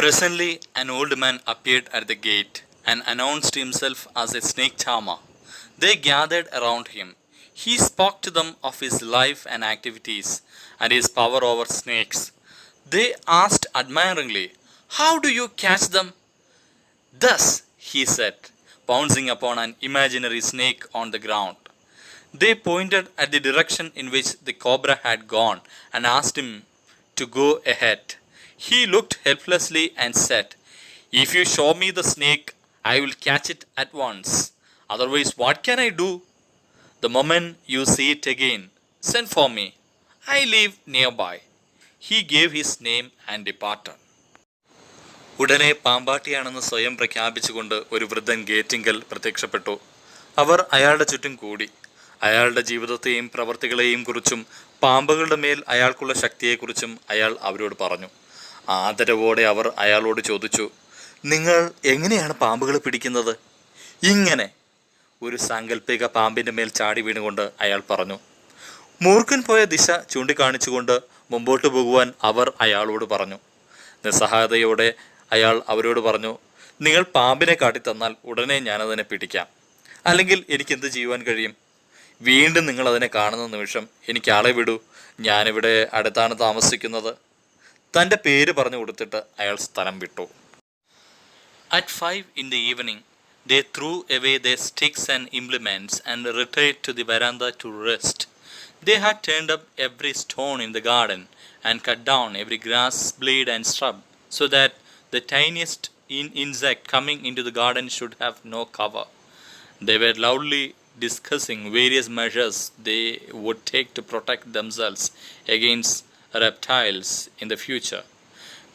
Presently, an old man appeared at the gate and announced himself as a snake charmer. They gathered around him. He spoke to them of his life and activities and his power over snakes. They asked admiringly, "How do you catch them?" "Thus," he said, pouncing upon an imaginary snake on the ground. They pointed at the direction in which the cobra had gone and asked him to go ahead. He looked helplessly and said, "If you show me the snake, I will catch it at once. Otherwise, what can I do? The moment you see it again, send for me. I live nearby." He gave his name and departed. ഉടനെ പാമ്പാട്ടിയാണെന്ന് സ്വയം പ്രഖ്യാപിച്ചുകൊണ്ട് ഒരു വൃദ്ധൻ ഗേറ്റിങ്കൽ പ്രത്യക്ഷപ്പെട്ടു. അവർ അയാളുടെ ചുറ്റും കൂടി. അയാളുടെ ജീവിതത്തെയും പ്രവർത്തികളെയും കുറിച്ചും പാമ്പുകളുടെ മേൽ അയാൾക്കുള്ള ശക്തിയെക്കുറിച്ചും അയാൾ അവരോട് പറഞ്ഞു. ആദരവോടെ അവർ അയാളോട് ചോദിച്ചു, "നിങ്ങൾ എങ്ങനെയാണ് പാമ്പുകളെ പിടിക്കുന്നത്?" "ഇങ്ങനെ," ഒരു സാങ്കല്പിക പാമ്പിൻ്റെ മേൽ ചാടി വീണുകൊണ്ട് അയാൾ പറഞ്ഞു. മൂർഖൻ പോയ ദിശ ചൂണ്ടിക്കാണിച്ചുകൊണ്ട് മുമ്പോട്ട് പോകുവാൻ അവർ അയാളോട് പറഞ്ഞു. നിസ്സഹായതയോടെ അയാൾ അവരോട് പറഞ്ഞു, "നിങ്ങൾ പാമ്പിനെ കാട്ടിത്തന്നാൽ ഉടനെ ഞാനതിനെ പിടിക്കാം. അല്ലെങ്കിൽ എനിക്കെന്ത് ചെയ്യുവാൻ കഴിയും? വീണ്ടും നിങ്ങൾ അതിനെ കാണുന്ന നിമിഷം എനിക്ക് ആളെ വിടൂ. ഞാനിവിടെ അടുത്താണ് താമസിക്കുന്നത്." തൻ്റെ പേര് പറഞ്ഞു കൊടുത്തിട്ട് അയാൾ സ്ഥലം വിട്ടു. At 5 in the evening, they threw away their sticks and implements and retired to the veranda to rest. They had turned up every stone in the garden and cut down every grass blade and shrub, so that the tiniest insect coming into the garden should have no cover. They were loudly discussing various measures they would take to protect themselves against reptiles in the future.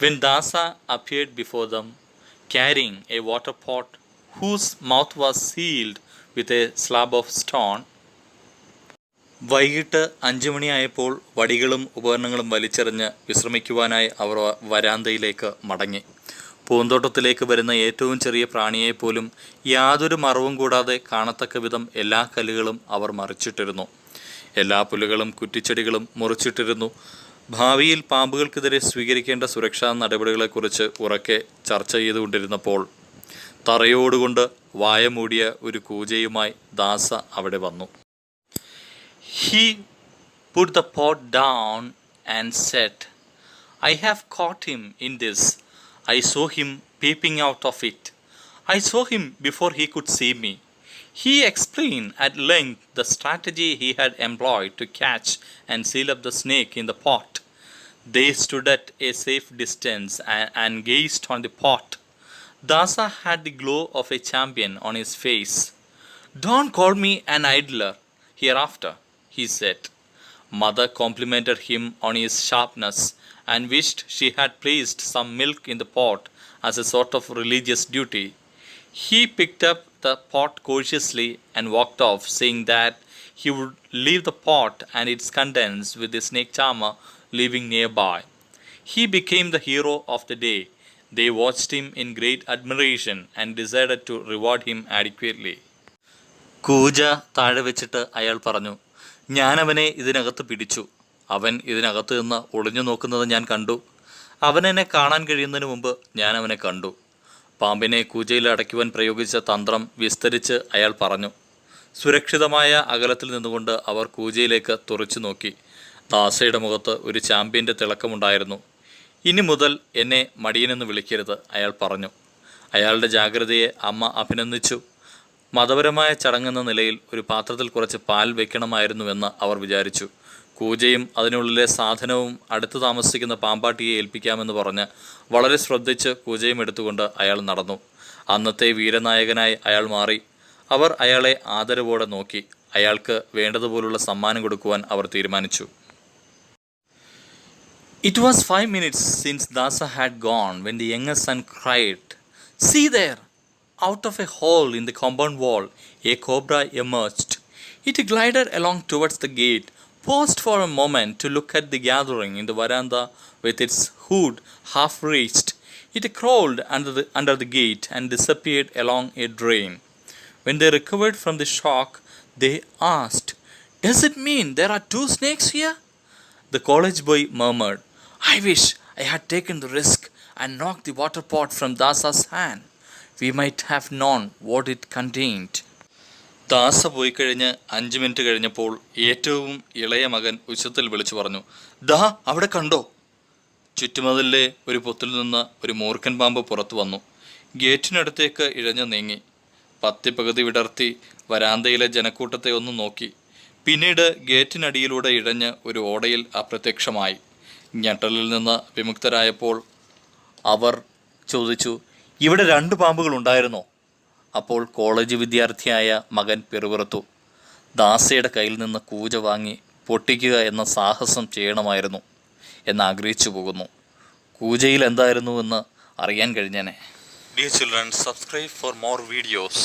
When Dasa appeared before them, carrying a water pot whose mouth was sealed with a slab of stone, വൈകിട്ട് 5 മണിയായപ്പോൾ വടികളും ഉപകരണങ്ങളും വലിച്ചെറിഞ്ഞ് വിശ്രമിക്കുവാനായി അവർ വരാന്തയിലേക്ക് മടങ്ങി. പൂന്തോട്ടത്തിലേക്ക് വരുന്ന ഏറ്റവും ചെറിയ പ്രാണിയെപ്പോലും യാതൊരു മറവും കൂടാതെ കാണത്തക്ക വിധം എല്ലാ കല്ലുകളും അവർ മറിച്ചിട്ടിരുന്നു. എല്ലാ പുല്ലുകളും കുറ്റിച്ചെടികളും മുറിച്ചിട്ടിരുന്നു. ഭാവിയിൽ പാമ്പുകൾക്കെതിരെ സ്വീകരിക്കേണ്ട സുരക്ഷാ നടപടികളെക്കുറിച്ച് ഉറക്കെ ചർച്ച ചെയ്തുകൊണ്ടിരുന്നപ്പോൾ തറയോടുകൊണ്ട് വായ മൂടിയ ഒരു കൂജയുമായി ദാസ അവിടെ വന്നു. He put the pot down and said, "I have caught him in this. I saw him peeping out of it. I saw him before he could see me." He explained at length the strategy he had employed to catch and seal up the snake in the pot. They stood at a safe distance and gazed on the pot. Dasa had the glow of a champion on his face. "Don't call me an idler hereafter," he said. Mother complimented him on his sharpness and wished she had placed some milk in the pot as a sort of religious duty. He picked up the pot cautiously and walked off, saying that he would leave the pot and its contents with the snake charmer living nearby. He became the hero of the day. They watched him in great admiration and decided to reward him adequately. കൂജ താഴെ വെച്ചിട്ട് അയാൾ പറഞ്ഞു, "ഞാനവനെ ഇതിനകത്ത് പിടിച്ചു. അവൻ ഇതിനകത്ത് നിന്ന് ഒളിഞ്ഞു നോക്കുന്നത് ഞാൻ കണ്ടു. അവനെന്നെ കാണാൻ കഴിയുന്നതിന് മുമ്പ് ഞാൻ അവനെ കണ്ടു." പാമ്പിനെ കൂജയിൽ അടയ്ക്കുവാൻ പ്രയോഗിച്ച തന്ത്രം വിസ്തരിച്ച് അയാൾ പറഞ്ഞു. സുരക്ഷിതമായ അകലത്തിൽ നിന്നുകൊണ്ട് അവർ കൂജയിലേക്ക് തുറച്ചു നോക്കി. ദാസയുടെ മുഖത്ത് ഒരു ചാമ്പ്യൻ്റെ തിളക്കമുണ്ടായിരുന്നു. "ഇനി മുതൽ എന്നെ മടിയനെന്ന് വിളിക്കരുത്," അയാൾ പറഞ്ഞു. അയാളുടെ ജാഗ്രതയെ അമ്മ അഭിനന്ദിച്ചു. മതപരമായ ചടങ്ങെന്ന നിലയിൽ ഒരു പാത്രത്തിൽ കുറച്ച് പാൽ വെക്കണമായിരുന്നുവെന്ന് അവർ വിചാരിച്ചു. കൂജയും അതിനുള്ളിലെ സാധനവും അടുത്ത് താമസിക്കുന്ന പാമ്പാട്ടിയെ ഏൽപ്പിക്കാമെന്ന് പറഞ്ഞ് വളരെ ശ്രദ്ധിച്ച് കൂജയും എടുത്തുകൊണ്ട് അയാൾ നടന്നു. അന്നത്തെ വീരനായകനായി അയാൾ മാറി. അവർ അയാളെ ആദരവോടെ നോക്കി. അയാൾക്ക് വേണ്ടതുപോലുള്ള സമ്മാനം കൊടുക്കുവാൻ അവർ തീരുമാനിച്ചു. It was 5 minutes since Dasa had gone when the youngest son cried, "See there!" Out of a hole in the compound wall, a cobra emerged. It glided along towards the gate, paused for a moment to look at the gathering in the veranda with its hood half raised. It crawled under the gate and disappeared along a drain. When they recovered from the shock, they asked, "Does it mean there are 2 snakes here?" The college boy murmured, "I wish I had taken the risk. and knocked the water pot from Dasa's hand. We might have known what it contained. ദാസ പോയി കഴിഞ്ഞ് 5 minute കഴിഞ്ഞപ്പോൾ ഏറ്റവും ഇളയ മകൻ ഉച്ചത്തിൽ വിളിച്ചു പറഞ്ഞു, ദാ അവിടെ കണ്ടോ? ചുറ്റുമതിലെ ഒരു പൊത്തിൽ നിന്ന് ഒരു മൂർഖൻ പാമ്പ് പുറത്തു വന്നു. ഗേറ്റിനടുത്തേക്ക് ഇഴഞ്ഞു നീങ്ങി. പകുതി വിടർത്തി വരാന്തയിലെ ജനക്കൂട്ടത്തെ ഒന്ന് നോക്കി. പിന്നീട് ഗേറ്റിനടിയിലൂടെ ഇഴഞ്ഞ് ഒരു ഓടയിൽ അപ്രത്യക്ഷമായി. ഞെട്ടലിൽ നിന്ന് വിമുക്തരായപ്പോൾ അവർ ചോദിച്ചു, ഇവിടെ 2 പാമ്പുകൾ ഉണ്ടായിരുന്നോ? അപ്പോൾ കോളേജ് വിദ്യാർത്ഥിയായ മകൻ പിറുപിറുത്തു. ദാസയുടെ കയ്യിൽ നിന്ന് കൂജ വാങ്ങി പൊട്ടിക്കുക എന്ന സാഹസം ചെയ്യണമായിരുന്നു എന്നാഗ്രഹിച്ചു പോകുന്നു. കൂജയിൽ എന്തായിരുന്നു എന്ന് അറിയാൻ കഴിഞ്ഞേനെ. Dear children, subscribe for more videos.